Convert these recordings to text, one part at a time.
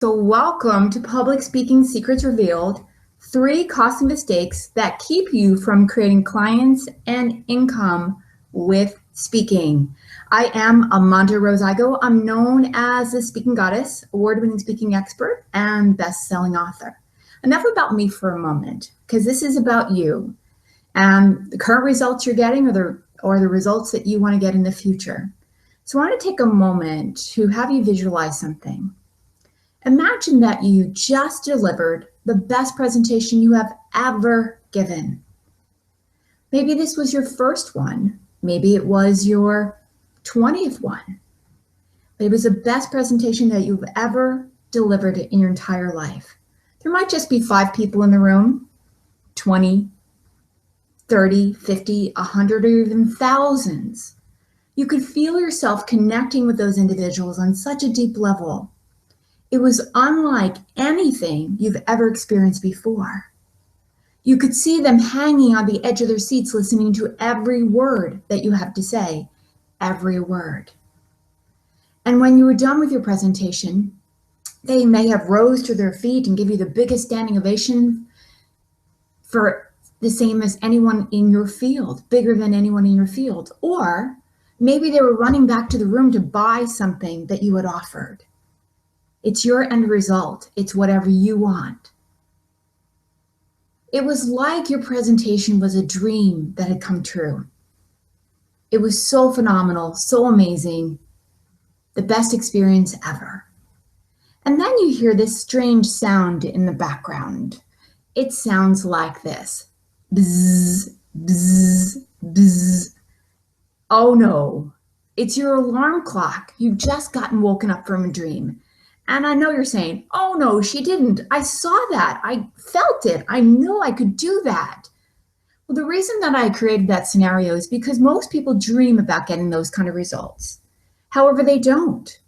So welcome to Public Speaking Secrets Revealed, 3 costly mistakes that keep you from creating clients and income with speaking. I am AmondaRose. I'm known as the speaking goddess, award-winning speaking expert, and best-selling author. Enough about me for a moment, because this is about you and the current results you're getting or the results that you want to get in the future. So I want to take a moment to have you visualize something. Imagine that you just delivered the best presentation you have ever given. Maybe this was your first one. Maybe it was your 20th one. But it was the best presentation that you've ever delivered in your entire life. There might just be 5 people in the room, 20, 30, 50, 100, or even thousands. You could feel yourself connecting with those individuals on such a deep level. It was unlike anything you've ever experienced before. You could see them hanging on the edge of their seats, listening to every word that you have to say, every word. And when you were done with your presentation, they may have rose to their feet and give you the biggest standing ovation for the same as anyone in your field, bigger than anyone in your field. Or maybe they were running back to the room to buy something that you had offered. It's your end result. It's whatever you want. It was like your presentation was a dream that had come true. It was so phenomenal, so amazing, the best experience ever. And then you hear this strange sound in the background. It sounds like this. Bzz, bzz, bzz. Oh no, it's your alarm clock. You've just gotten woken up from a dream. And I know you're saying, oh no, she didn't. I saw that. I felt it. I know I could do that. Well, the reason that I created that scenario is because most people dream about getting those kind of results. However, they don't.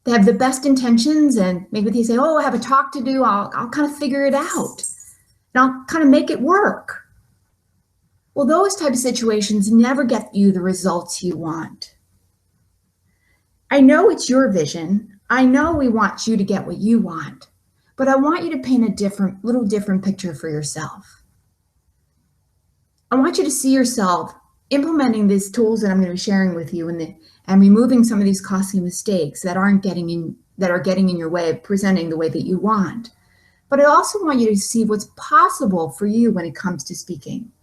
They have the best intentions and maybe they say, oh, I have a talk to do. I'll kind of figure it out. And I'll kind of make it work. Well, those type of situations never get you the results you want. I know it's your vision. I know we want you to get what you want, but I want you to paint a little different picture for yourself. I want you to see yourself implementing these tools that I'm going to be sharing with you and removing some of these costly mistakes that are getting in your way of presenting the way that you want. But I also want you to see what's possible for you when it comes to speaking.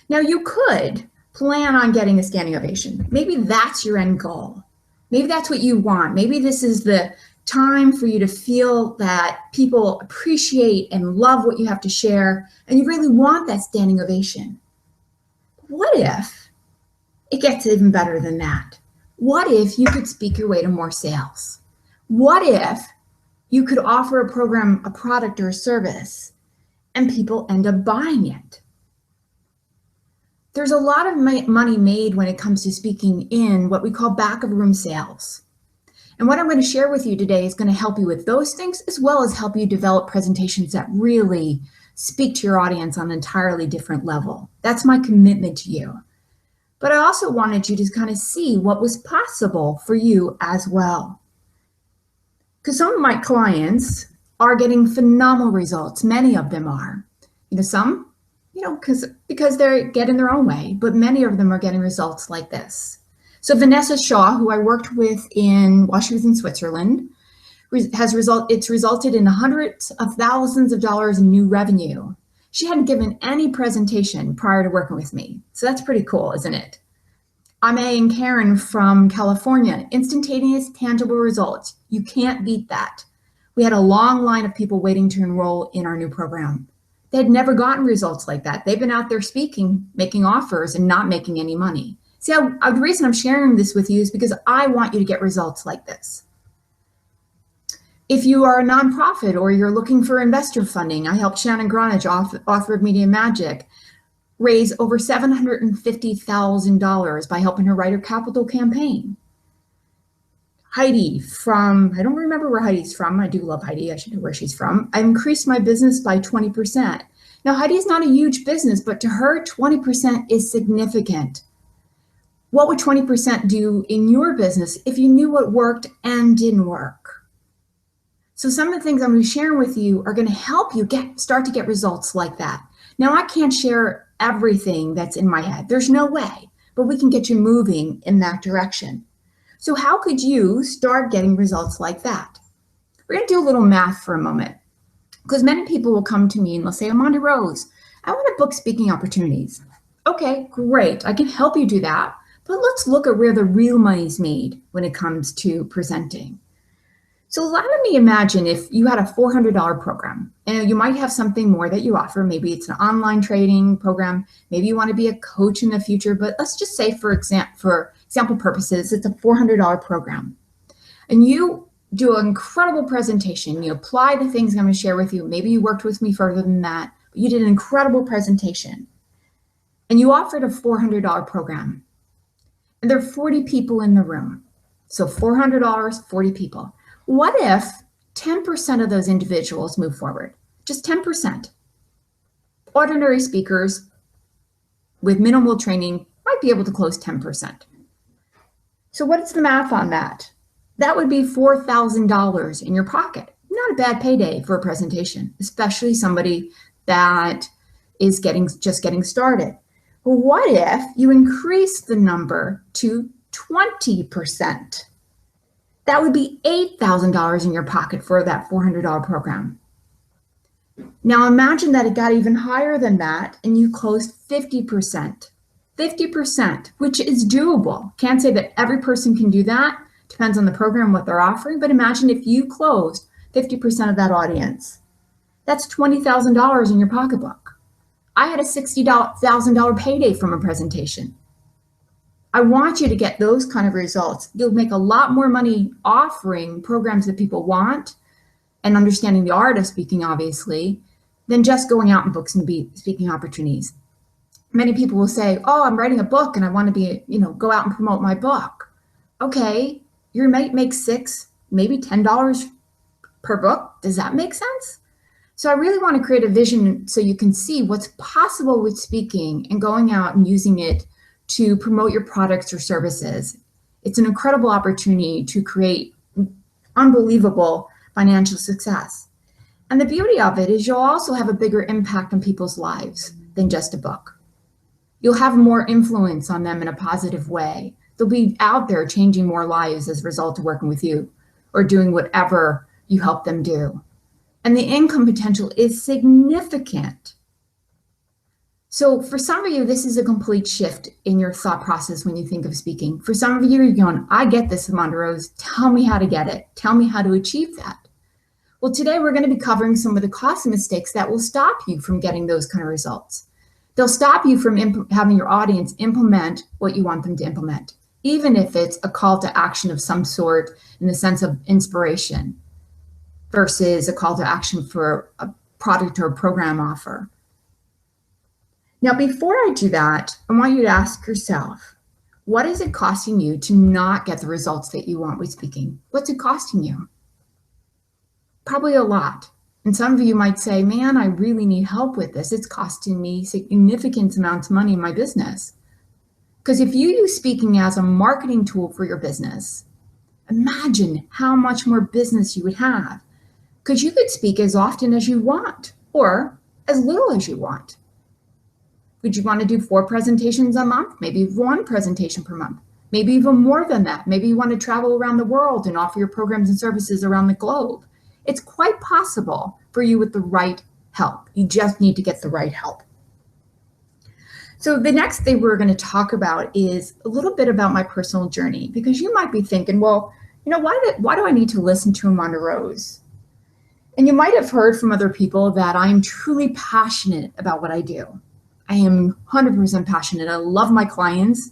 Now, you could plan on getting a standing ovation. Maybe that's your end goal. Maybe that's what you want. Maybe this is the time for you to feel that people appreciate and love what you have to share, and you really want that standing ovation. What if it gets even better than that? What if you could speak your way to more sales? What if you could offer a program, a product, or a service, and people end up buying it? There's a lot of money made when it comes to speaking in what we call back of room sales. And what I'm going to share with you today is going to help you with those things, as well as help you develop presentations that really speak to your audience on an entirely different level. That's my commitment to you. But I also wanted you to kind of see what was possible for you as well. Because some of my clients are getting phenomenal results. Many of them are. Some because they're getting their own way, but many of them are getting results like this. So Vanessa Shaw, who I worked with while she was in Switzerland, it's resulted in hundreds of thousands of dollars in new revenue. She hadn't given any presentation prior to working with me. So that's pretty cool, isn't it? Ame and Karen from California, instantaneous, tangible results. You can't beat that. We had a long line of people waiting to enroll in our new program. They had never gotten results like that. They've been out there speaking, making offers, and not making any money. See, the reason I'm sharing this with you is because I want you to get results like this. If you are a nonprofit or you're looking for investor funding, I helped Shannon Gronage, author of Media Magic, raise over $750,000 by helping her write her capital campaign. Heidi I don't remember where Heidi's from. I do love Heidi. I should know where she's from. I increased my business by 20%. Now, Heidi's not a huge business, but to her, 20% is significant. What would 20% do in your business if you knew what worked and didn't work? So some of the things I'm going to be sharing with you are going to help you start to get results like that. Now, I can't share everything that's in my head. There's no way, but we can get you moving in that direction. So how could you start getting results like that? We're going to do a little math for a moment, because many people will come to me and they'll say, AmondaRose, I want to book speaking opportunities. Okay, great. I can help you do that. But let's look at where the real money is made when it comes to presenting. So let me imagine if you had a $400 program, and you might have something more that you offer. Maybe it's an online trading program. Maybe you want to be a coach in the future. But let's just say, for example purposes, it's a $400 program. And you do an incredible presentation. You apply the things I'm going to share with you. Maybe you worked with me further than that, but you did an incredible presentation. And you offered a $400 program. And there are 40 people in the room. So $400, 40 people. What if 10% of those individuals move forward? Just 10%. Ordinary speakers with minimal training might be able to close 10%. So what's the math on that? That would be $4,000 in your pocket. Not a bad payday for a presentation, especially somebody that is just getting started. Well, what if you increase the number to 20%? That would be $8,000 in your pocket for that $400 program. Now imagine that it got even higher than that and you closed 50%. 50%, which is doable. Can't say that every person can do that. Depends on the program, what they're offering. But imagine if you closed 50% of that audience. That's $20,000 in your pocketbook. I had a $60,000 payday from a presentation. I want you to get those kind of results. You'll make a lot more money offering programs that people want and understanding the art of speaking, obviously, than just going out and books and speaking opportunities. Many people will say, oh, I'm writing a book and I want to go out and promote my book. Okay, you might make $6, maybe $10 per book. Does that make sense? So I really want to create a vision so you can see what's possible with speaking and going out and using it to promote your products or services. It's an incredible opportunity to create unbelievable financial success. And the beauty of it is you'll also have a bigger impact on people's lives than just a book. You'll have more influence on them in a positive way. They'll be out there changing more lives as a result of working with you or doing whatever you help them do. And the income potential is significant. So for some of you, this is a complete shift in your thought process when you think of speaking. For some of you, you're going, I get this, AmondaRose. Tell me how to get it. Tell me how to achieve that. Well, today we're going to be covering some of the costly mistakes that will stop you from getting those kind of results. They'll stop you from having your audience implement what you want them to implement, even if it's a call to action of some sort in the sense of inspiration versus a call to action for a product or a program offer. Now, before I do that, I want you to ask yourself, what is it costing you to not get the results that you want with speaking? What's it costing you? Probably a lot. And some of you might say, man, I really need help with this. It's costing me significant amounts of money in my business. Because if you use speaking as a marketing tool for your business, imagine how much more business you would have. Because you could speak as often as you want or as little as you want. Would you want to do 4 presentations a month? Maybe 1 presentation per month. Maybe even more than that. Maybe you want to travel around the world and offer your programs and services around the globe. It's quite possible for you with the right help. You just need to get the right help. So the next thing we're going to talk about is a little bit about my personal journey, because you might be thinking, well, why do I need to listen to AmondaRose? And you might have heard from other people that I'm truly passionate about what I do. I am 100% passionate. I love my clients.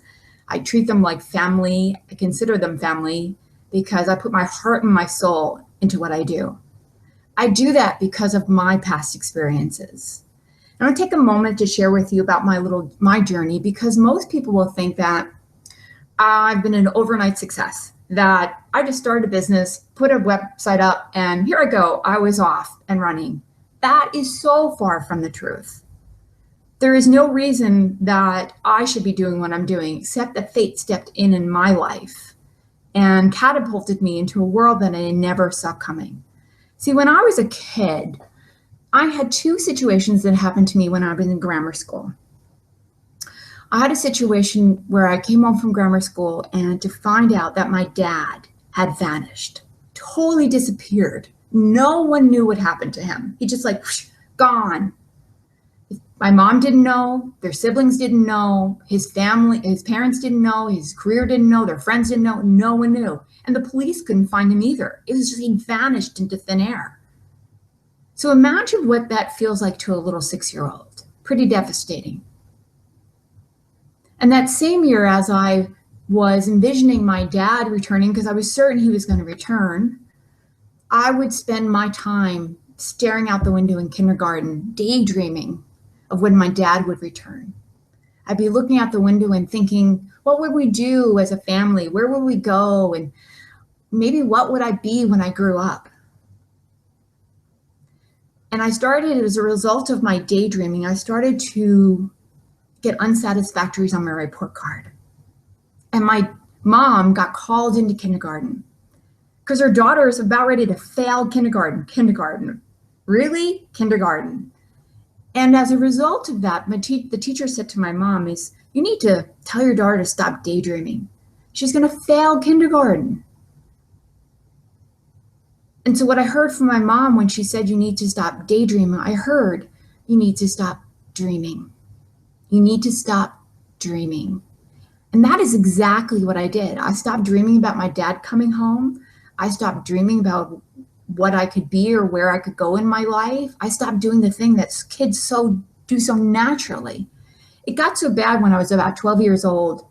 I treat them like family. I consider them family because I put my heart and my soul into what I do. I do that because of my past experiences. I want to take a moment to share with you about my journey, because most people will think that I've been an overnight success, that I just started a business, put a website up, and here I go. I was off and running. That is so far from the truth. There is no reason that I should be doing what I'm doing, except that fate stepped in my life and catapulted me into a world that I never saw coming. See, when I was a kid, I had two situations that happened to me when I was in grammar school. I had a situation where I came home from grammar school and to find out that my dad had vanished, totally disappeared. No one knew what happened to him. He just whoosh, gone. My mom didn't know, their siblings didn't know, his family, his parents didn't know, his career didn't know, their friends didn't know, no one knew. And the police couldn't find him either. It was just he vanished into thin air. So imagine what that feels like to a little 6-year-old. Pretty devastating. And that same year, as I was envisioning my dad returning, because I was certain he was going to return, I would spend my time staring out the window in kindergarten, daydreaming of when my dad would return. I'd be looking out the window and thinking, what would we do as a family? Where would we go? And maybe what would I be when I grew up? And I started, as a result of my daydreaming, I started to get unsatisfactories on my report card. And my mom got called into kindergarten because her daughter is about ready to fail kindergarten. Really? Kindergarten. And as a result of that, the teacher said to my mom is, you need to tell your daughter to stop daydreaming. She's going to fail kindergarten. And so what I heard from my mom when she said you need to stop daydreaming, I heard you need to stop dreaming. You need to stop dreaming. And that is exactly what I did. I stopped dreaming about my dad coming home. I stopped dreaming about what I could be or where I could go in my life. I stopped doing the thing that kids do so naturally. It got so bad when I was about 12 years old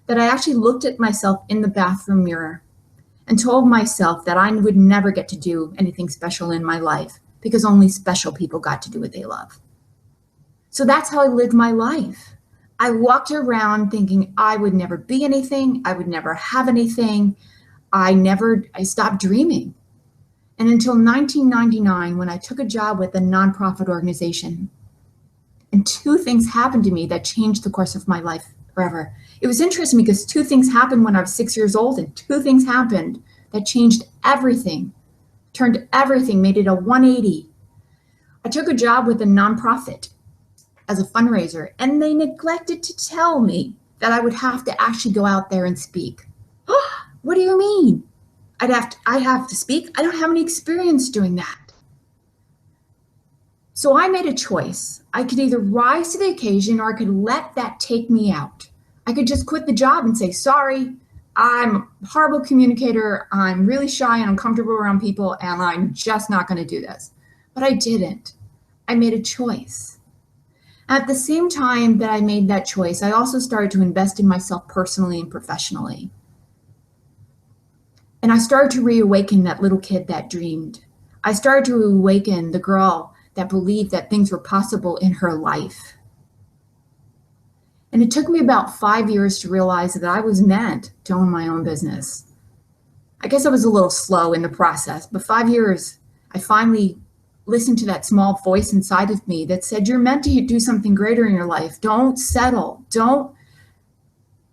that I actually looked at myself in the bathroom mirror and told myself that I would never get to do anything special in my life because only special people got to do what they love. So that's how I lived my life. I walked around thinking I would never be anything. I would never have anything. I stopped dreaming. And until 1999, when I took a job with a nonprofit organization, and two things happened to me that changed the course of my life forever. It was interesting because two things happened when I was 6 years old, and two things happened that changed everything, turned everything, made it a 180. I took a job with a nonprofit as a fundraiser, and they neglected to tell me that I would have to actually go out there and speak. What do you mean? I have to speak? I don't have any experience doing that. So I made a choice. I could either rise to the occasion or I could let that take me out. I could just quit the job and say, sorry, I'm a horrible communicator. I'm really shy and uncomfortable around people, and I'm just not going to do this. But I didn't. I made a choice. At the same time that I made that choice, I also started to invest in myself personally and professionally. And I started to reawaken that little kid that dreamed. I started to awaken the girl that believed that things were possible in her life. And it took me about 5 years to realize that I was meant to own my own business. I guess I was a little slow in the process, but 5 years, I finally listened to that small voice inside of me that said, you're meant to do something greater in your life. Don't settle. Don't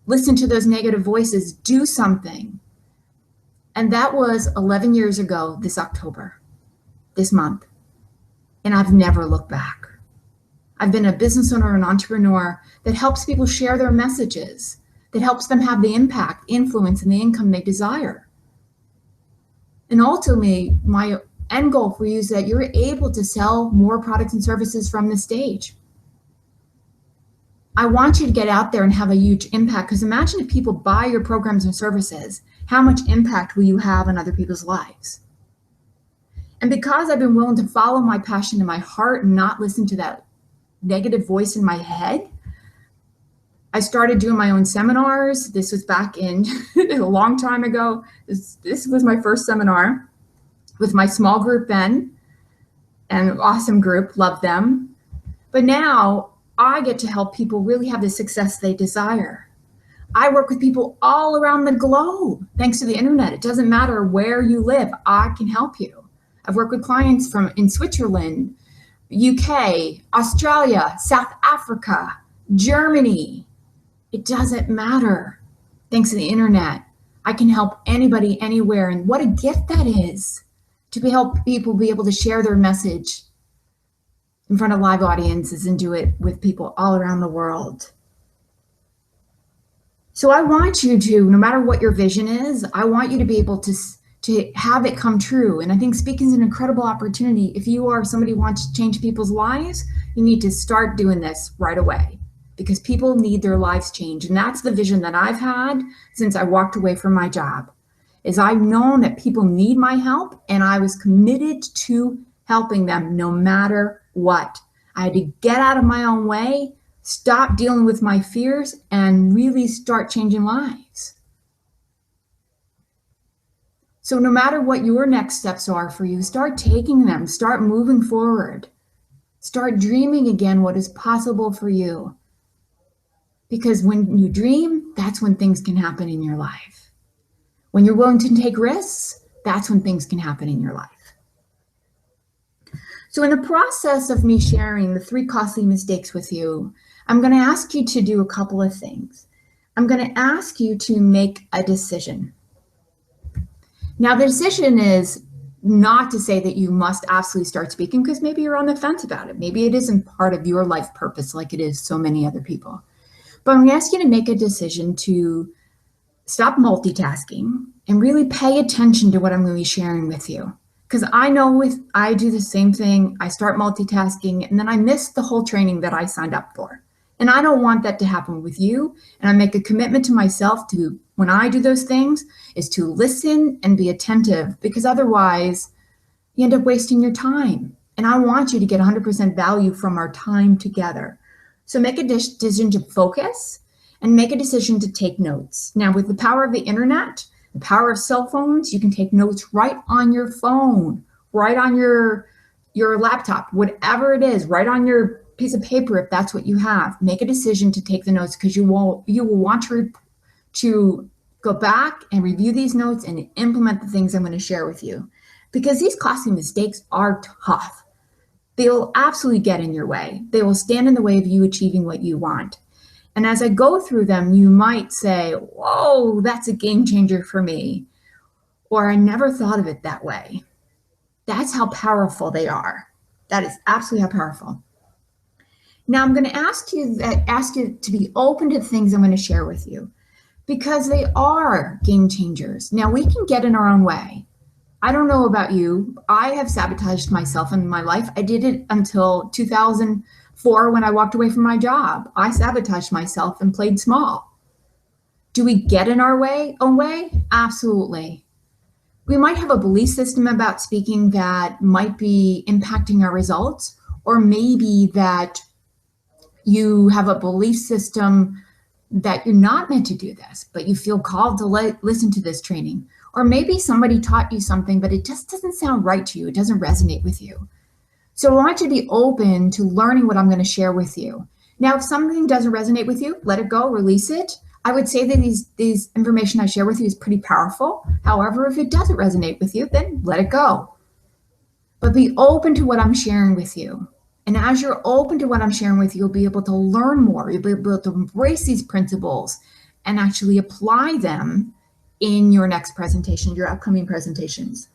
listen to those negative voices. Do something. And that was 11 years ago this October, this month. And I've never looked back. I've been a business owner and entrepreneur that helps people share their messages, that helps them have the impact, influence, and the income they desire. And ultimately, my end goal for you is that you're able to sell more products and services from the stage. I want you to get out there and have a huge impact, because imagine if people buy your programs and services, how much impact will you have on other people's lives? And because I've been willing to follow my passion in my heart and not listen to that negative voice in my head, I started doing my own seminars. This was back in a long time ago. This was my first seminar with my small group then, an awesome group, love them. But now I get to help people really have the success they desire. I work with people all around the globe, thanks to the internet. It doesn't matter where you live, I can help you. I've worked with clients in Switzerland, UK, Australia, South Africa, Germany. It doesn't matter. Thanks to the internet, I can help anybody anywhere. And what a gift that is, to help people be able to share their message in front of live audiences and do it with people all around the world. So I want you to, no matter what your vision is, I want you to be able to have it come true. And I think speaking is an incredible opportunity. If you are somebody who wants to change people's lives, you need to start doing this right away, because people need their lives changed. And that's the vision that I've had since I walked away from my job, is I've known that people need my help, and I was committed to helping them no matter what. I had to get out of my own way, stop dealing with my fears, and really start changing lives. So no matter what your next steps are for you, start taking them, start moving forward, start dreaming again what is possible for you. Because when you dream, that's when things can happen in your life. When you're willing to take risks, that's when things can happen in your life. So in the process of me sharing the 3 costly mistakes with you, I'm going to ask you to do a couple of things. I'm going to ask you to make a decision. Now, the decision is not to say that you must absolutely start speaking, because maybe you're on the fence about it. Maybe it isn't part of your life purpose like it is so many other people. But I'm going to ask you to make a decision to stop multitasking and really pay attention to what I'm going to be sharing with you. Because I know I do the same thing. I start multitasking and then I miss the whole training that I signed up for. And I don't want that to happen with you. And I make a commitment to myself to, when I do those things, is to listen and be attentive, because otherwise you end up wasting your time. And I want you to get 100% value from our time together. So make a decision to focus and make a decision to take notes. Now, with the power of the internet, the power of cell phones, you can take notes right on your phone, right on your laptop, whatever it is, right on your piece of paper, if that's what you have. Make a decision to take the notes, because you will want to go back and review these notes and implement the things I'm going to share with you. Because these costly mistakes are tough. They will absolutely get in your way. They will stand in the way of you achieving what you want. And as I go through them, you might say, whoa, that's a game changer for me. Or I never thought of it that way. That's how powerful they are. That is absolutely how powerful. Now I'm going to ask you to be open to the things I'm going to share with you, because they are game changers. Now, we can get in our own way. I don't know about you. I have sabotaged myself in my life. I did it until 2004 when I walked away from my job. I sabotaged myself and played small. Do we get in our own way? Absolutely. We might have a belief system about speaking that might be impacting our results, or maybe that you have a belief system that you're not meant to do this, but you feel called to listen to this training. Or maybe somebody taught you something, but it just doesn't sound right to you. It doesn't resonate with you. So I want you to be open to learning what I'm going to share with you. Now, if something doesn't resonate with you, let it go, release it. I would say that these information I share with you is pretty powerful. However, if it doesn't resonate with you, then let it go. But be open to what I'm sharing with you. And as you're open to what I'm sharing with you, you'll be able to learn more. You'll be able to embrace these principles and actually apply them in your next presentation, your upcoming presentations.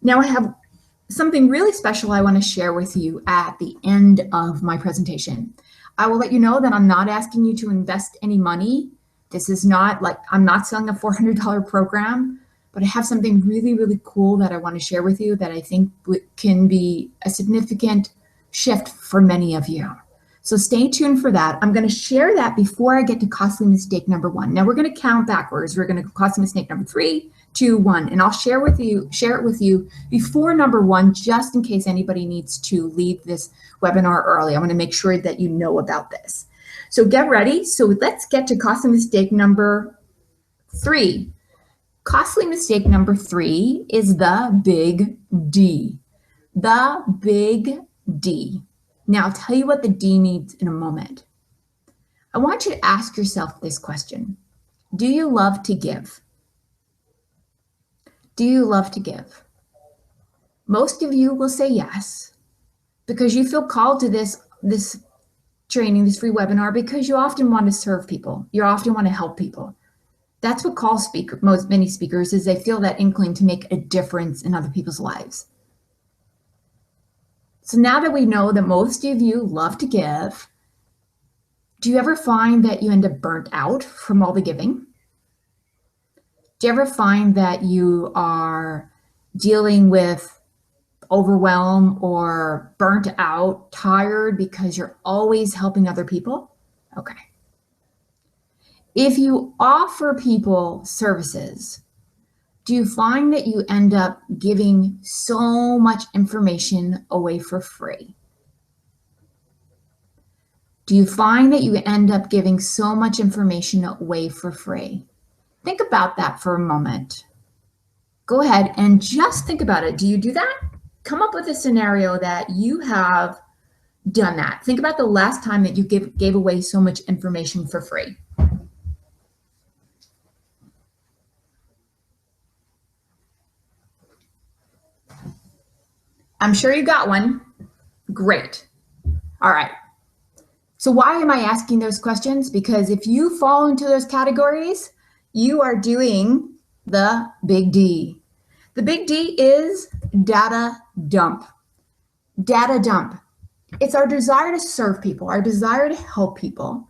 Now, I have something really special I want to share with you at the end of my presentation. I will let you know that I'm not asking you to invest any money. This is not like, I'm not selling a $400 program, but I have something really, really cool that I want to share with you that I think can be a significant shift for many of you. So stay tuned for that. I'm going to share that before I get to costly mistake number 1. Now we're going to count backwards. We're going to costly mistake number 3, 2, 1, and I'll share it with you before number 1, just in case anybody needs to leave this webinar early. I want to make sure that you know about this. So get ready. So let's get to costly mistake number 3. Costly mistake number 3 is the big D. The big D. Now, I'll tell you what the D means in a moment. I want you to ask yourself this question. Do you love to give? Do you love to give? Most of you will say yes, because you feel called to this training, this free webinar, because you often want to serve people. You often want to help people. That's what calls many speakers is they feel that inkling to make a difference in other people's lives. So now that we know that most of you love to give, do you ever find that you end up burnt out from all the giving? Do you ever find that you are dealing with overwhelm or burnt out, tired because you're always helping other people? Okay. If you offer people services, do you find that you end up giving so much information away for free? Do you find that you end up giving so much information away for free? Think about that for a moment. Go ahead and just think about it. Do you do that? Come up with a scenario that you have done that. Think about the last time that you gave away so much information for free. I'm sure you got one. Great. All right. So why am I asking those questions? Because if you fall into those categories, you are doing the big D. The big D is data dump. Data dump. It's our desire to serve people, our desire to help people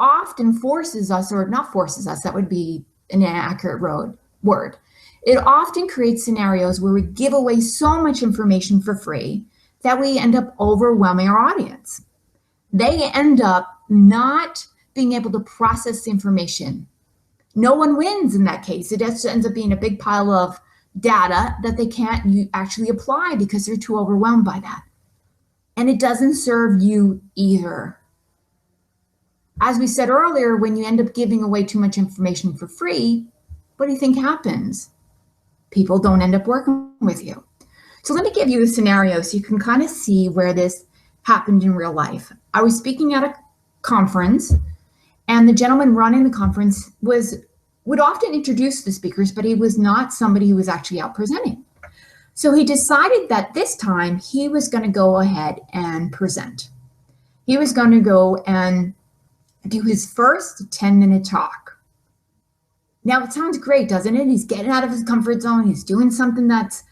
often forces us, or not forces us, that would be an inaccurate word. It often creates scenarios where we give away so much information for free that we end up overwhelming our audience. They end up not being able to process the information. No one wins in that case. It just ends up being a big pile of data that they can't actually apply because they're too overwhelmed by that. And it doesn't serve you either. As we said earlier, when you end up giving away too much information for free, what do you think happens? People don't end up working with you. So let me give you a scenario so you can kind of see where this happened in real life. I was speaking at a conference, and the gentleman running the conference would often introduce the speakers, but he was not somebody who was actually out presenting. So he decided that this time he was going to go ahead and present. He was going to go and do his first 10-minute talk. Now it sounds great, doesn't it? He's getting out of his comfort zone. He's doing something that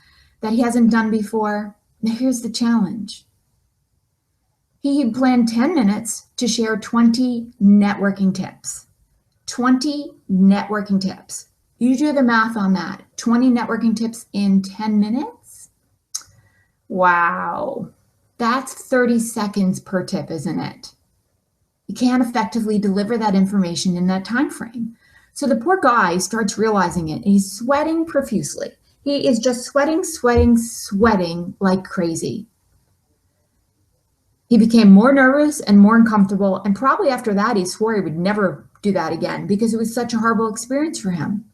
he hasn't done before. Now here's the challenge. He had planned 10 minutes to share 20 networking tips. 20 networking tips. You do the math on that. 20 networking tips in 10 minutes? Wow. That's 30 seconds per tip, isn't it? You can't effectively deliver that information in that time frame. So the poor guy starts realizing it. He's sweating profusely. He is just sweating like crazy. He became more nervous and more uncomfortable, and probably after that, he swore he would never do that again because it was such a horrible experience for him.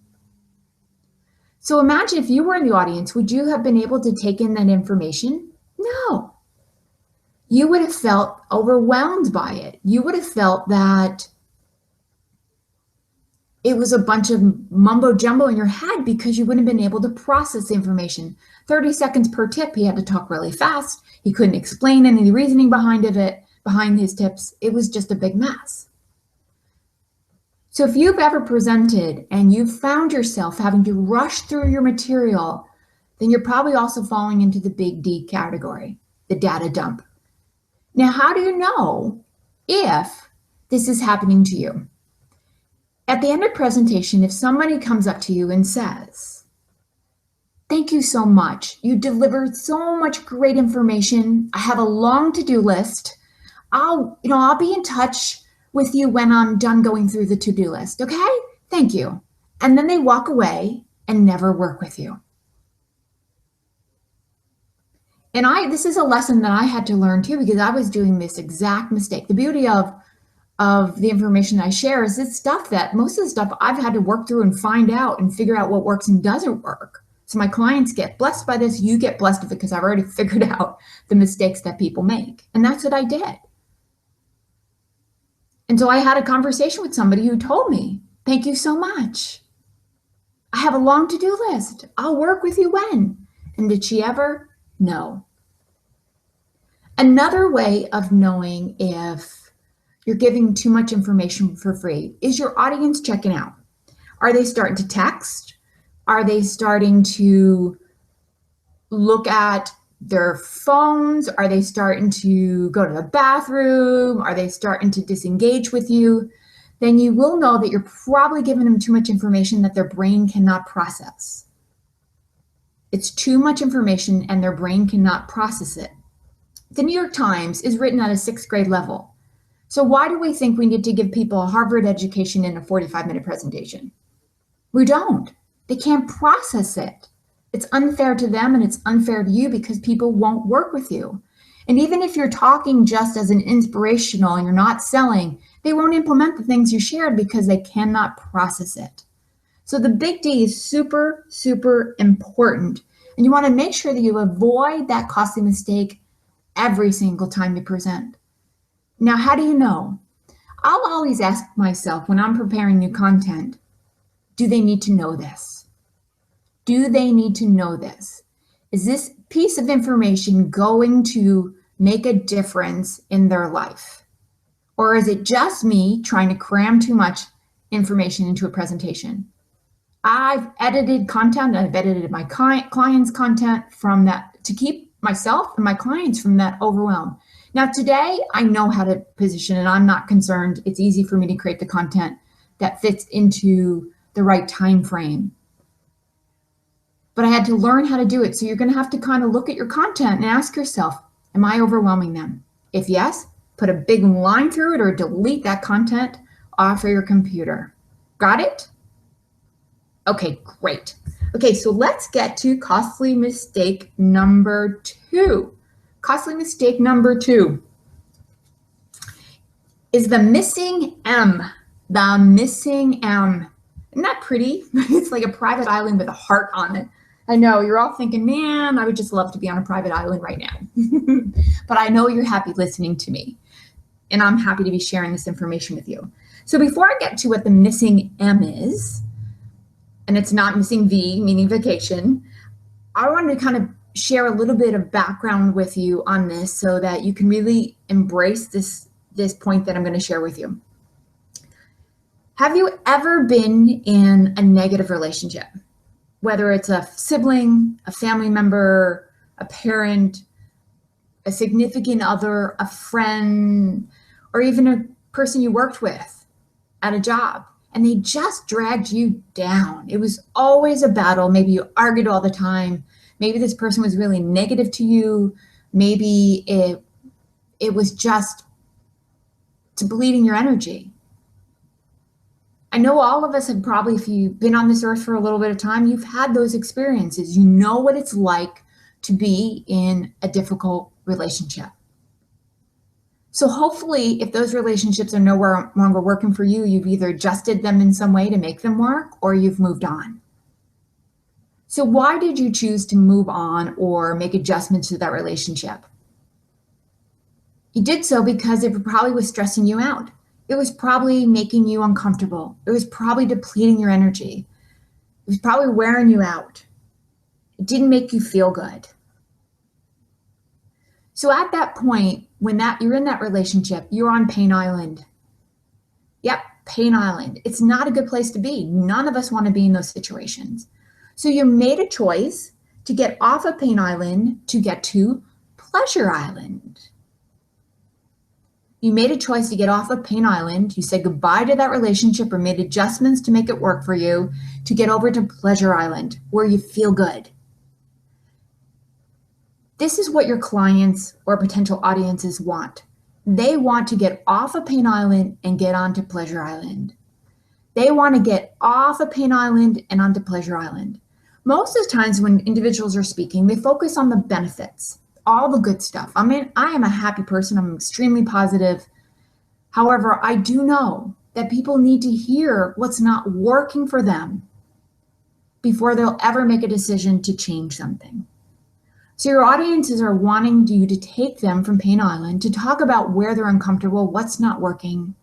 So imagine if you were in the audience, would you have been able to take in that information? No. You would have felt overwhelmed by it. You would have felt that it was a bunch of mumbo jumbo in your head because you wouldn't have been able to process the information. 30 seconds per tip, he had to talk really fast. He couldn't explain any reasoning behind his tips. It was just a big mess. So if you've ever presented and you've found yourself having to rush through your material, then you're probably also falling into the big D category, the data dump. Now, how do you know if this is happening to you? At the end of presentation, if somebody comes up to you and says, "Thank you so much. You delivered so much great information. I have a long to-do list. I'll be in touch with you when I'm done going through the to-do list. Okay? Thank you." And then they walk away and never work with you. And this is a lesson that I had to learn too, because I was doing this exact mistake. The beauty of the information I share is it's stuff that most of the stuff I've had to work through and find out and figure out what works and doesn't work. So my clients get blessed by this. You get blessed because I've already figured out the mistakes that people make. And that's what I did. And so I had a conversation with somebody who told me, "Thank you so much. I have a long to-do list. I'll work with you when." And did she ever? No. Another way of knowing if you're giving too much information for free is your audience checking out. Are they starting to text? Are they starting to look at their phones? Are they starting to go to the bathroom? Are they starting to disengage with you? Then you will know that you're probably giving them too much information that their brain cannot process. It's too much information and their brain cannot process it. The New York Times is written at a 6th grade level. So why do we think we need to give people a Harvard education in a 45-minute presentation? We don't. They can't process it. It's unfair to them and it's unfair to you because people won't work with you. And even if you're talking just as an inspirational and you're not selling, they won't implement the things you shared because they cannot process it. So the big D is super, super important. And you want to make sure that you avoid that costly mistake every single time you present. Now, how do you know? I'll always ask myself when I'm preparing new content, do they need to know this? Do they need to know this? Is this piece of information going to make a difference in their life? Or is it just me trying to cram too much information into a presentation? I've edited content, I've edited my clients' content from that to keep myself and my clients from that overwhelm. Now today, I know how to position and I'm not concerned. It's easy for me to create the content that fits into the right time frame. But I had to learn how to do it. So you're gonna have to kind of look at your content and ask yourself, am I overwhelming them? If yes, put a big line through it or delete that content off of your computer. Got it? Okay, great. Okay, so let's get to costly mistake number 2. Costly mistake number 2 is the missing M. The missing M. Isn't that pretty? It's like a private island with a heart on it. I know you're all thinking, man, I would just love to be on a private island right now. But I know you're happy listening to me. And I'm happy to be sharing this information with you. So before I get to what the missing M is, and it's not missing V, meaning vacation, I wanted to kind of share a little bit of background with you on this so that you can really embrace this point that I'm going to share with you. Have you ever been in a negative relationship? Whether it's a sibling, a family member, a parent, a significant other, a friend, or even a person you worked with at a job, and they just dragged you down. It was always a battle. Maybe you argued all the time. Maybe this person was really negative to you. Maybe it was just depleting your energy. I know all of us have probably, if you've been on this earth for a little bit of time, you've had those experiences. You know what it's like to be in a difficult relationship. So hopefully, if those relationships are no longer working for you, you've either adjusted them in some way to make them work or you've moved on. So why did you choose to move on or make adjustments to that relationship? You did so because it probably was stressing you out. It was probably making you uncomfortable. It was probably depleting your energy. It was probably wearing you out. It didn't make you feel good. So at that point, when you're in that relationship, you're on Pain Island. Yep, Pain Island. It's not a good place to be. None of us want to be in those situations. So you made a choice to get off of Pain Island to get to Pleasure Island. You made a choice to get off of Pain Island. You said goodbye to that relationship or made adjustments to make it work for you to get over to Pleasure Island, where you feel good. This is what your clients or potential audiences want. They want to get off of Pain Island and get onto Pleasure Island. They want to get off of Pain Island and onto Pleasure Island. Most of the times when individuals are speaking, they focus on the benefits, all the good stuff. I mean, I am a happy person. I'm extremely positive. However, I do know that people need to hear what's not working for them before they'll ever make a decision to change something. So your audiences are wanting you to take them from Pain Island to talk about where they're uncomfortable, what's not working,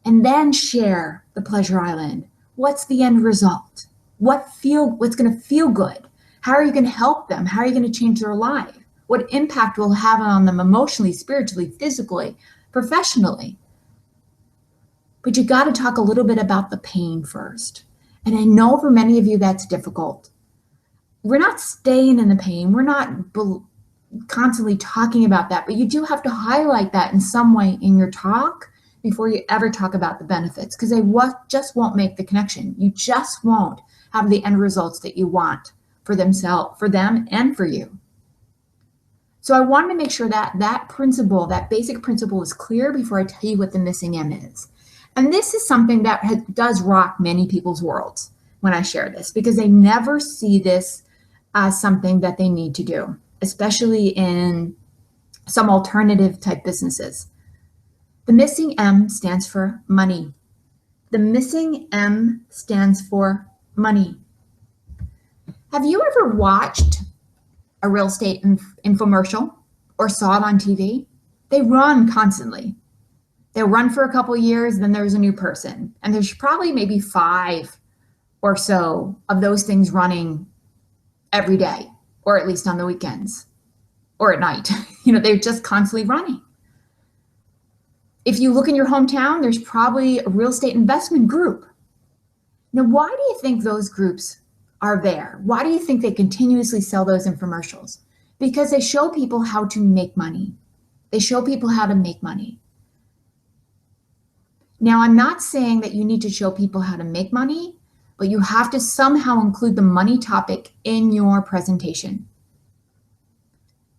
and then share the Pleasure Island. What's the end result? What's going to feel good? How are you going to help them? How are you going to change their life? What impact will it have on them emotionally, spiritually, physically, professionally? But you got to talk a little bit about the pain first. And I know for many of you that's difficult. We're not staying in the pain. We're not constantly talking about that, but you do have to highlight that in some way in your talk before you ever talk about the benefits, because they just won't make the connection. You just won't have the end results that you want for them and for you. So I wanted to make sure that that principle, that basic principle, is clear before I tell you what the missing M is. And this is something that does rock many people's worlds when I share this, because they never see this as something that they need to do, especially in some alternative type businesses. The missing M stands for money. The missing M stands for money. Have you ever watched a real estate infomercial or saw it on TV? They run constantly. They'll run for a couple years, then there's a new person. And there's probably maybe 5 or so of those things running every day, or at least on the weekends or at night. They're just constantly running. If you look in your hometown, there's probably a real estate investment group. Now, why do you think those groups are there? Why do you think they continuously sell those infomercials? Because they show people how to make money. They show people how to make money. Now, I'm not saying that you need to show people how to make money, but you have to somehow include the money topic in your presentation.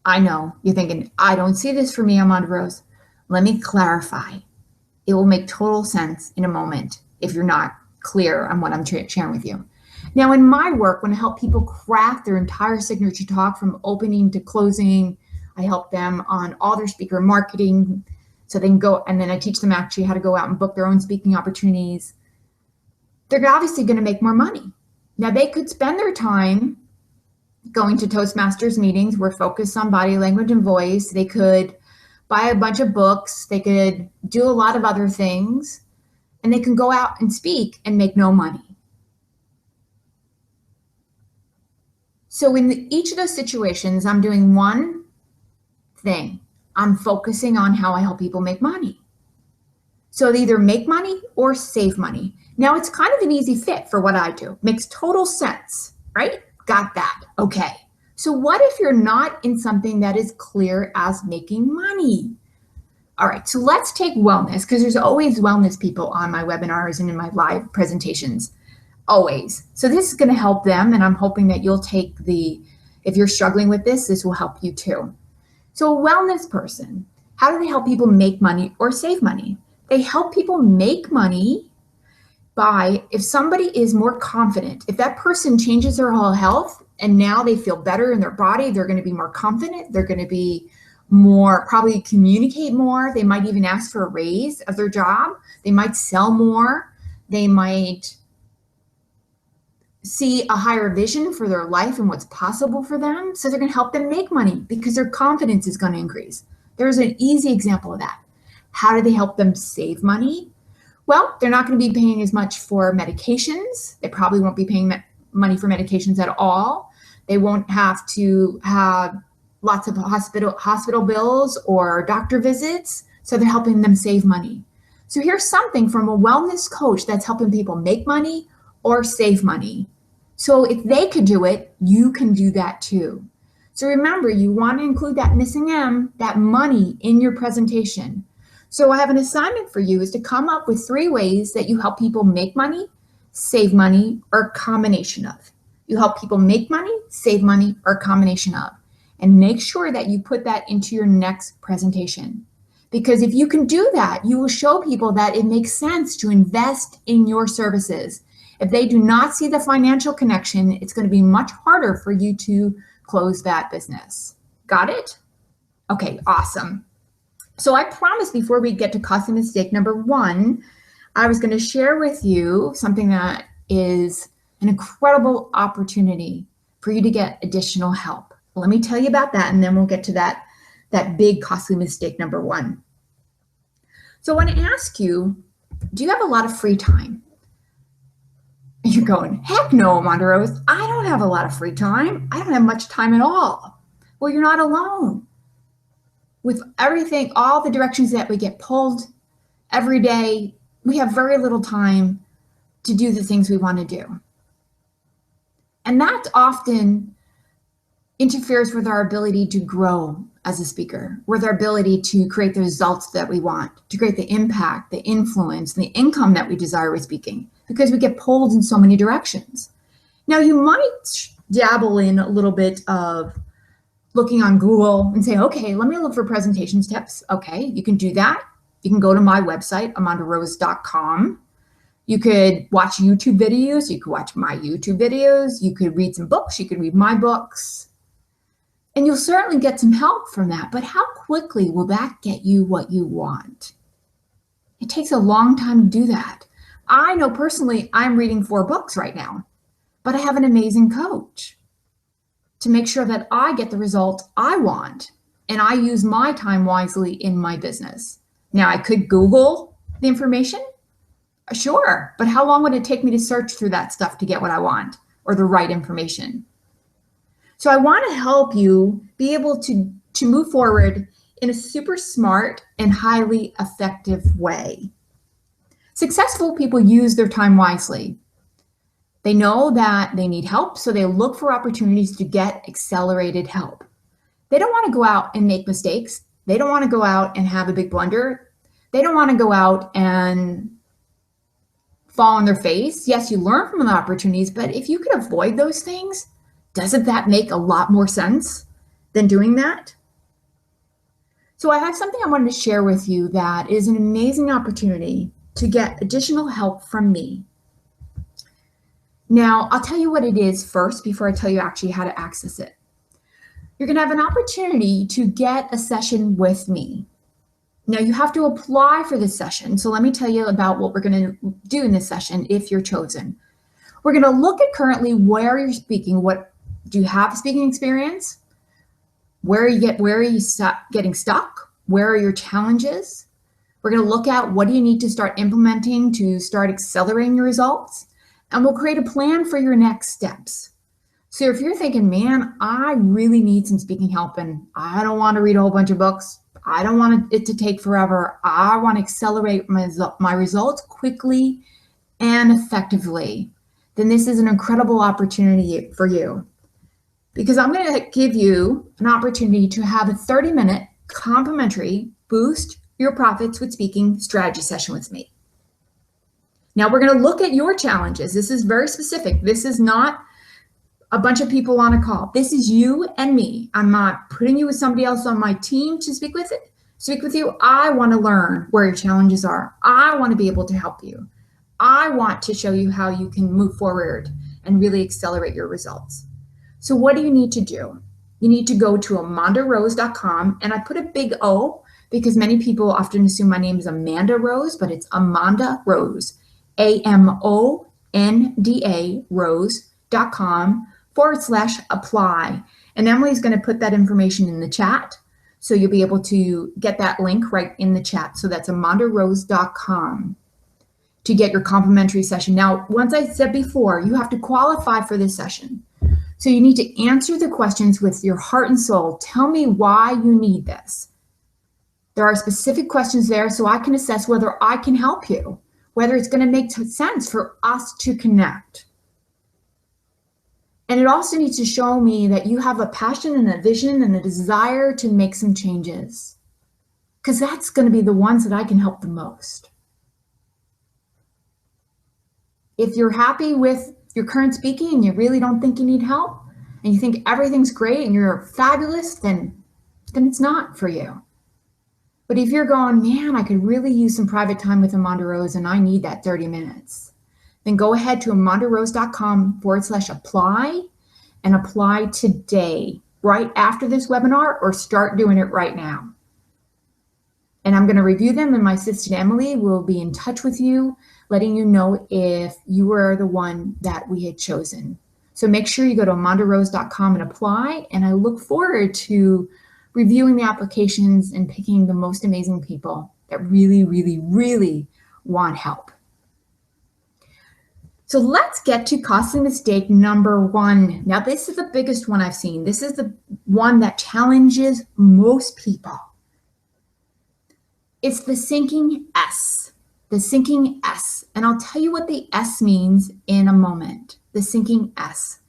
I know you're thinking, I don't see this for me, AmondaRose. Let me clarify. It will make total sense in a moment if you're not clear on what I'm sharing with you. Now, in my work, when I help people craft their entire signature talk from opening to closing, I help them on all their speaker marketing so they can go, and then I teach them actually how to go out and book their own speaking opportunities. They're obviously going to make more money. Now, they could spend their time going to Toastmasters meetings. We're focused on body language and voice. They could buy a bunch of books. They could do a lot of other things, and they can go out and speak and make no money. So in each of those situations, I'm doing one thing. I'm focusing on how I help people make money. So they either make money or save money. Now, it's kind of an easy fit for what I do. Makes total sense, right? Got that. Okay. So what if you're not in something that is clear as making money? All right, so let's take wellness, because there's always wellness people on my webinars and in my live presentations, always. So this is going to help them, and I'm hoping that you'll take if you're struggling with this will help you too. So a wellness person, how do they help people make money or save money? They help people make money by, if somebody is more confident, if that person changes their whole health and now they feel better in their body, they're going to be more confident, they're going to be more, probably communicate more, they might even ask for a raise of their job, they might sell more, they might see a higher vision for their life and what's possible for them. So they're going to help them make money because their confidence is going to increase. There's an easy example of that. How do they help them save money? Well, they're not going to be paying as much for medications. They probably won't be paying money for medications at all. They won't have to have lots of hospital bills or doctor visits. So they're helping them save money. So here's something from a wellness coach that's helping people make money or save money. So if they could do it, you can do that too. So remember, you want to include that missing M, that money, in your presentation. So I have an assignment for you, is to come up with 3 ways that you help people make money, save money, or a combination of. You help people make money, save money, or a combination of. And make sure that you put that into your next presentation. Because if you can do that, you will show people that it makes sense to invest in your services. If they do not see the financial connection, it's going to be much harder for you to close that business. Got it? Okay, awesome. So I promised before we get to costly mistake number 1, I was going to share with you something that is an incredible opportunity for you to get additional help. Let me tell you about that, and then we'll get to that big costly mistake number 1. So I want to ask you, do you have a lot of free time? You're going, heck no, AmondaRose. I don't have a lot of free time. I don't have much time at all. Well, you're not alone. With everything, all the directions that we get pulled every day, we have very little time to do the things we want to do. And that often interferes with our ability to grow as a speaker, with our ability to create the results that we want, to create the impact, the influence, the income that we desire with speaking, because we get pulled in so many directions. Now, you might dabble in a little bit of looking on Google and say, okay, let me look for presentations tips. Okay, you can do that. You can go to my website, AmondaRose.com. You could watch YouTube videos. You could watch my YouTube videos. You could read some books. You could read my books. And you'll certainly get some help from that. But how quickly will that get you what you want? It takes a long time to do that. I know personally I'm reading 4 books right now, but I have an amazing coach to make sure that I get the result I want and I use my time wisely in my business. Now, I could Google the information. Sure, but how long would it take me to search through that stuff to get what I want or the right information? So I want to help you be able to move forward in a super smart and highly effective way. Successful people use their time wisely. They know that they need help, so they look for opportunities to get accelerated help. They don't want to go out and make mistakes. They don't want to go out and have a big blunder. They don't want to go out and fall on their face. Yes, you learn from the opportunities, but if you could avoid those things, doesn't that make a lot more sense than doing that? So I have something I wanted to share with you that is an amazing opportunity to get additional help from me. Now, I'll tell you what it is first before I tell you actually how to access it. You're going to have an opportunity to get a session with me. Now, you have to apply for this session. So let me tell you about what we're going to do in this session if you're chosen. We're going to look at currently where you're speaking. What do you have speaking experience? Where are you getting stuck? Where are your challenges? We're going to look at what do you need to start implementing to start accelerating your results? And we'll create a plan for your next steps. So if you're thinking, man, I really need some speaking help and I don't want to read a whole bunch of books. I don't want it to take forever. I want to accelerate my results quickly and effectively. Then this is an incredible opportunity for you. Because I'm going to give you an opportunity to have a 30-minute complimentary boost your profits with speaking strategy session with me. Now we're going to look at your challenges. This is very specific. This is not a bunch of people on a call. This is you and me. I'm not putting you with somebody else on my team to speak with you. I want to learn where your challenges are. I want to be able to help you. I want to show you how you can move forward and really accelerate your results. So what do you need to do? You need to go to AmondaRose.com, and I put a big O because many people often assume my name is Amanda Rose, but it's Amonda Rose, AMONDA Rose.com/apply. And Emily's going to put that information in the chat. So you'll be able to get that link right in the chat. So that's AmondaRose.com to get your complimentary session. Now, once I said before, you have to qualify for this session. So you need to answer the questions with your heart and soul. Tell me why you need this. There are specific questions there so I can assess whether I can help you, whether it's going to make sense for us to connect. And it also needs to show me that you have a passion and a vision and a desire to make some changes, because that's going to be the ones that I can help the most. If you're happy with your current speaking and you really don't think you need help and you think everything's great and you're fabulous, then it's not for you. But if you're going, man, I could really use some private time with Amonda Rose and I need that 30 minutes, then go ahead to AmondaRose.com/apply and apply today, right after this webinar, or start doing it right now. And I'm going to review them, and my assistant Emily will be in touch with you, letting you know if you were the one that we had chosen. So make sure you go to AmondaRose.com and apply, and I look forward to reviewing the applications and picking the most amazing people that really, really, really want help. So let's get to costly mistake number 1. Now, this is the biggest one I've seen. This is the one that challenges most people. It's the sinking S. the sinking S. And I'll tell you what the S means in a moment. The sinking S.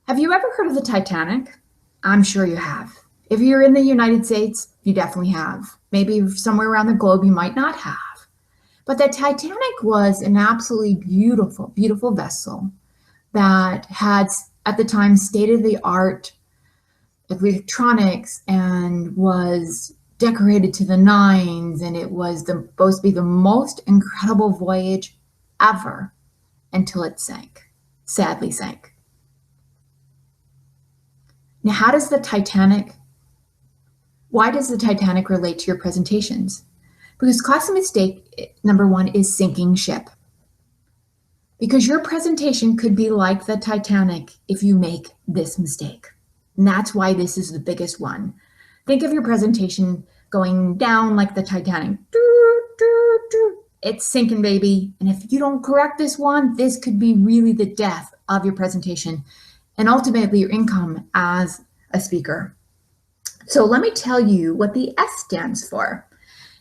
Have you ever heard of the Titanic? I'm sure you have. If you're in the United States, you definitely have. Maybe somewhere around the globe, you might not have. But the Titanic was an absolutely beautiful, beautiful vessel that had, at the time, state-of-the-art electronics and was decorated to the nines, and it was supposed to be the most incredible voyage ever until it sank, sadly sank. Now, why does the Titanic relate to your presentations? Because costly mistake number one is sinking ship. Because your presentation could be like the Titanic if you make this mistake. And that's why this is the biggest one. Think of your presentation going down like the Titanic. It's sinking, baby. And if you don't correct this one, this could be really the death of your presentation and ultimately your income as a speaker. So let me tell you what the S stands for.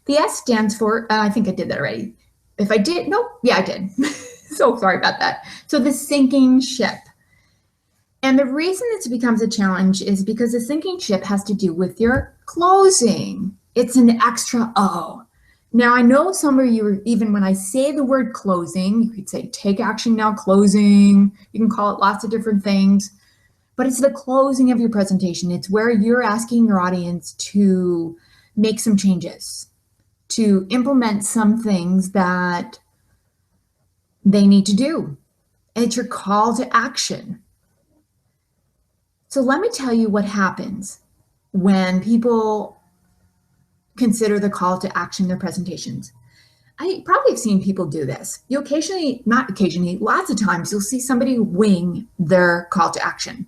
The S stands for, I think I did that already. If I did, nope, yeah, I did. So sorry about that. So the sinking ship. And the reason this becomes a challenge is because the sinking ship has to do with your closing. It's an extra O. Now, I know some of you, even when I say the word closing, you could say take action now, closing. You can call it lots of different things, but it's the closing of your presentation. It's where you're asking your audience to make some changes, to implement some things that they need to do. It's your call to action. So let me tell you what happens when people consider the call to action in their presentations. I probably have seen people do this. You occasionally, not occasionally, lots of times you'll see somebody wing their call to action.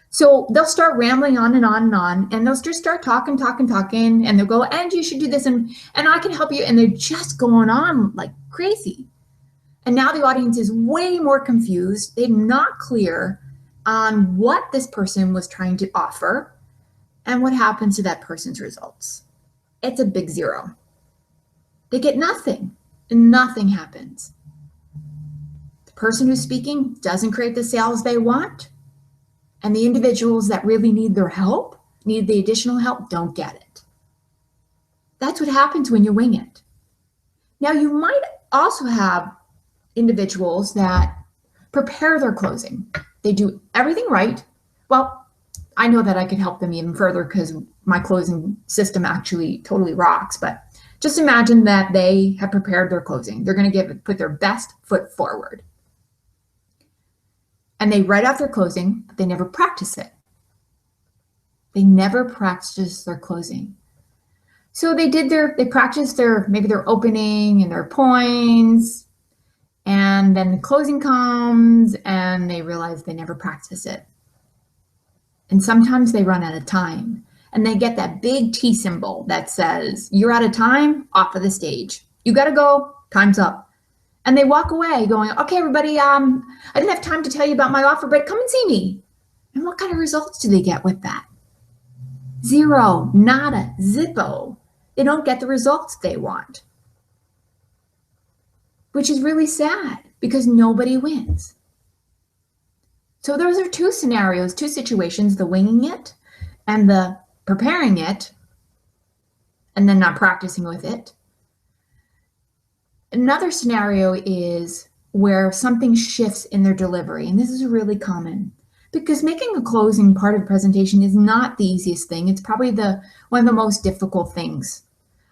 So they'll start rambling on and on and on, and they'll just start talking, and they'll go, and you should do this, and I can help you. And they're just going on like crazy. And now the audience is way more confused. They're not clear on what this person was trying to offer and what happens to that person's results. It's a big zero. They get nothing, and nothing happens. The person who's speaking doesn't create the sales they want, and the individuals that really need their help, need the additional help, don't get it. That's what happens when you wing it. Now, you might also have individuals that prepare their closing. They do everything right. Well, I know that I could help them even further because my closing system actually totally rocks, but just imagine that they have prepared their closing. They're going to put their best foot forward. And they write out their closing, but they never practice it. They never practice their closing. So they practiced maybe their opening and their points, and then the closing comes and they realize they never practice it. And sometimes they run out of time and they get that big T symbol that says, you're out of time, off of the stage. You got to go, time's up. And they walk away going, okay, everybody, I didn't have time to tell you about my offer, but come and see me. And what kind of results do they get with that? Zero, nada, zippo. They don't get the results they want, which is really sad because nobody wins. So those are two scenarios, two situations, the winging it and the preparing it and then not practicing with it. Another scenario is where something shifts in their delivery, and this is really common because making a closing part of a presentation is not the easiest thing. It's probably one of the most difficult things.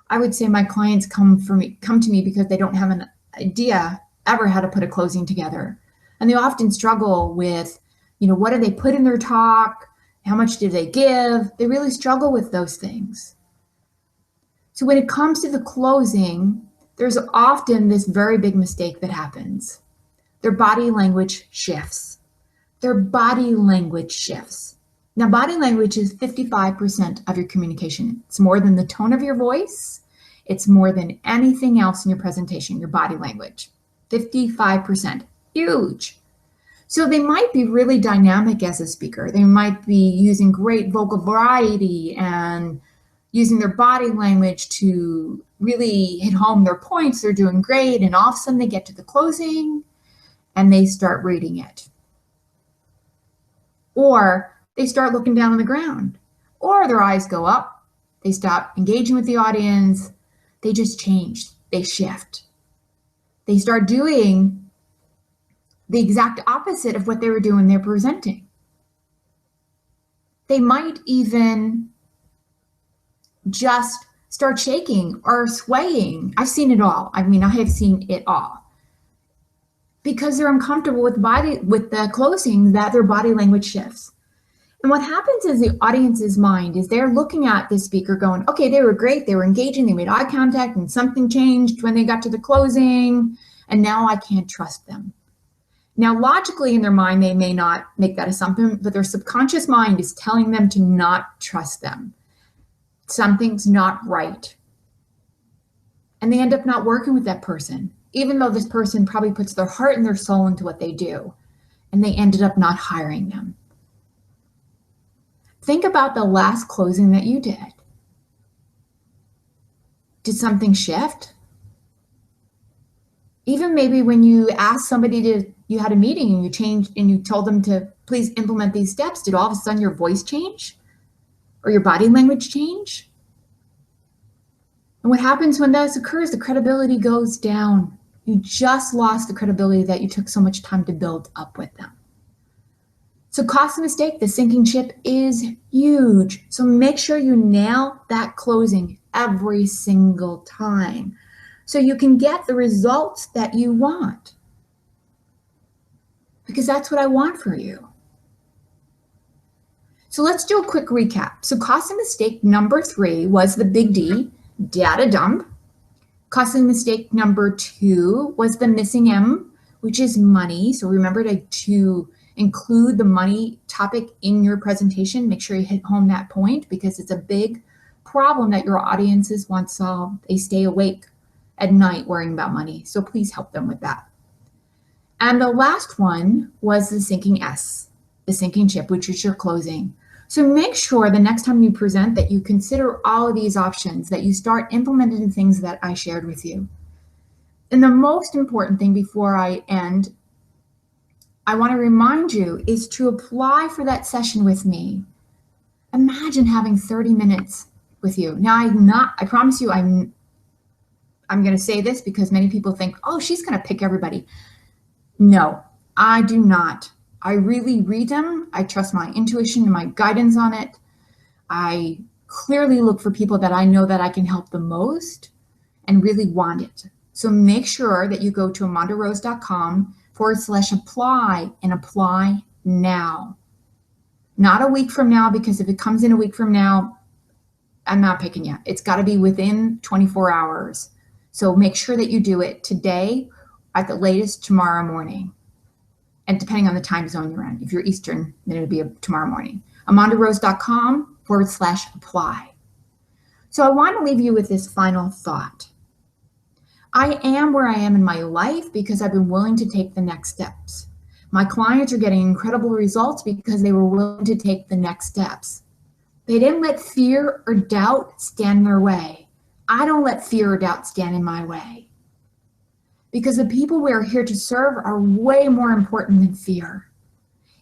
I would say my clients come to me because they don't have an idea ever how to put a closing together, and they often struggle with, what do they put in their talk? How much do they give? They really struggle with those things. So when it comes to the closing, there's often this very big mistake that happens. Their body language shifts. Their body language shifts. Now, body language is 55% of your communication. It's more than the tone of your voice. It's more than anything else in your presentation, your body language. 55%, huge. So they might be really dynamic as a speaker. They might be using great vocal variety and using their body language to really hit home their points, they're doing great, and all of a sudden they get to the closing and they start reading it. Or they start looking down on the ground, or their eyes go up, they stop engaging with the audience, they just change, they shift. They start doing the exact opposite of what they were doing when they're presenting. They might even just start shaking or swaying. I've seen it all. I have seen it all. Because they're uncomfortable with the closing, that their body language shifts. And what happens is the audience's mind is they're looking at the speaker going, okay, they were great, they were engaging, they made eye contact, and something changed when they got to the closing, and now I can't trust them. Now, logically in their mind, they may not make that assumption, but their subconscious mind is telling them to not trust them. Something's not right. And they end up not working with that person, even though this person probably puts their heart and their soul into what they do, and they ended up not hiring them. Think about the last closing that you did. Did something shift? Even maybe when you asked somebody you had a meeting and you changed and you told them to please implement these steps, did all of a sudden your voice change or your body language change? And what happens when that occurs? The credibility goes down. You just lost the credibility that you took so much time to build up with them. So cost of mistake, the sinking ship, is huge. So make sure you nail that closing every single time so you can get the results that you want. Because that's what I want for you. So let's do a quick recap. So cost of mistake number 3 was the big D, data dump. Cost of mistake number 2 was the missing M, which is money. So remember to include the money topic in your presentation. Make sure you hit home that point because it's a big problem that your audiences want solved. They stay awake at night worrying about money. So please help them with that. And the last one was the sinking S, the sinking ship, which is your closing. So make sure the next time you present that you consider all of these options, that you start implementing the things that I shared with you. And the most important thing before I end, I want to remind you, is to apply for that session with me. Imagine having 30 minutes with you. Now, I promise you, I'm going to say this because many people think, oh, she's going to pick everybody. No, I do not. I really read them. I trust my intuition and my guidance on it. I clearly look for people that I know that I can help the most and really want it. So make sure that you go to AmondaRose.com/apply and apply now. Not a week from now, because if it comes in a week from now, I'm not picking you. It's got to be within 24 hours. So make sure that you do it today, at the latest tomorrow morning. And depending on the time zone you're in. If you're Eastern, then it'll be tomorrow morning. AmondaRose.com/apply. So I want to leave you with this final thought. I am where I am in my life because I've been willing to take the next steps. My clients are getting incredible results because they were willing to take the next steps. They didn't let fear or doubt stand in their way. I don't let fear or doubt stand in my way. Because the people we are here to serve are way more important than fear.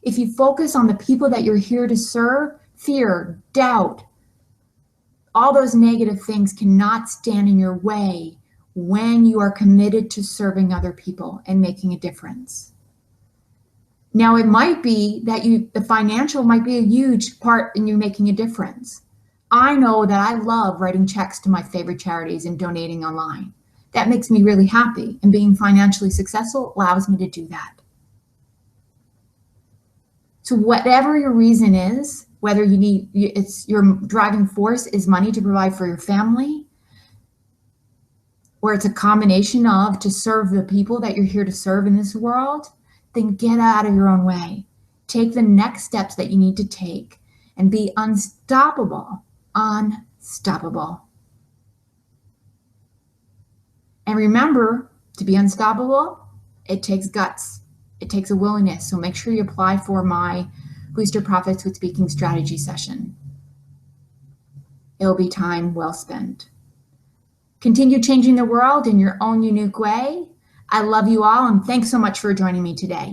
If you focus on the people that you're here to serve, fear, doubt, all those negative things cannot stand in your way when you are committed to serving other people and making a difference. Now, it might be that the financial might be a huge part in you making a difference. I know that I love writing checks to my favorite charities and donating online. That makes me really happy, and being financially successful allows me to do that. So whatever your reason is, whether it's your driving force is money to provide for your family, or it's a combination of to serve the people that you're here to serve in this world, then get out of your own way. Take the next steps that you need to take and be unstoppable. Unstoppable. And remember, to be unstoppable, it takes guts. It takes a willingness. So make sure you apply for my Boost Your Profits with Speaking Strategy session. It'll be time well spent. Continue changing the world in your own unique way. I love you all, and thanks so much for joining me today.